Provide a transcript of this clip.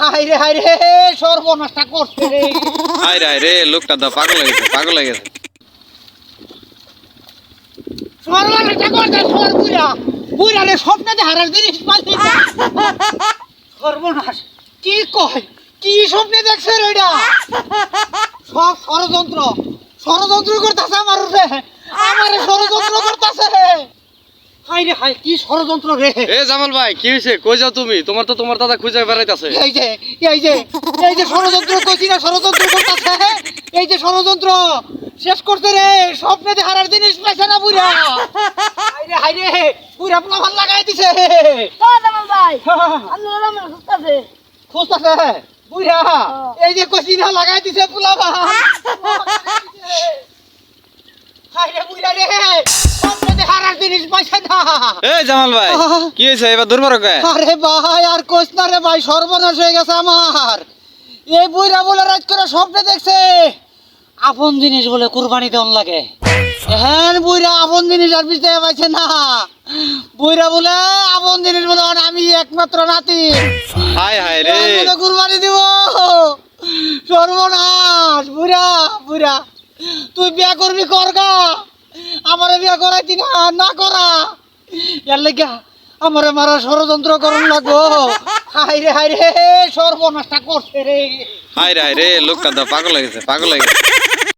হায় রে সর্বনাশটা করছে রে। হায় রে লোকটা তো পাগল হয়ে গেছে সর্বনাশটা করছে বুইরা বুইরা রে স্বপ্নে হারার জিনিস পাইছে। সর্বনাশ কি কয় কি স্বপ্নে দেখছে রে এটা? সব ষড়যন্ত্র করতেছে আমারে ষড়যন্ত্র করতেছে। হায় রে হায় কি ষড়যন্ত্র রে। এ জামাল ভাই কি হয়েছে? কই যাও তুমি? তোমার দাদা খুঁজে বেড়াইতেছে। এই যে ষড়যন্ত্র কইছি না, ষড়যন্ত্র করতেছে। এই যে ষড়যন্ত্র শেষ করতে রে, স্বপ্নে হারার জিনিস পাইছে না বুইরা। হায় রে বুইরা প্লাবান লাগাই দিছে। জামাল ভাই আল্লাহ খুঁজতেছে বুইরা। এই যে কইছি না লাগাই দিছে প্লাবান। হায় রে বুইরা রে স্বপ্নে হারার জিনিস পাইছে না। এই জামাল ভাই কি হয়েছে? এবার দুর্বার কে? আরে ভাই আর কইস না রে ভাই, সর্বনাশ হয়ে গেছে আমার। এই বুইরা বলে রাত করে স্বপ্নে দেখছে আপন জিনিস বলে কুরবানি দেওয়ান লাগে। হ্যাঁ বুইরা আপন জিনিস আর বুঝতে পারছে না। বুইরা বলে আপন জিনিস বলে আমি একমাত্র নাতি, হায় রে কুরবানি দিব। সর্বনাশ বুইরা তুই বিয়া করবি করগা, আমারে বিয়া করাইতি না করা। এর লেগা আমারে মারা ষড়যন্ত্র করুন লাগবো। হায় রে সর্বনাশটা করছে রে। হায় রে লোকটা তো পাগল হয়ে গেছে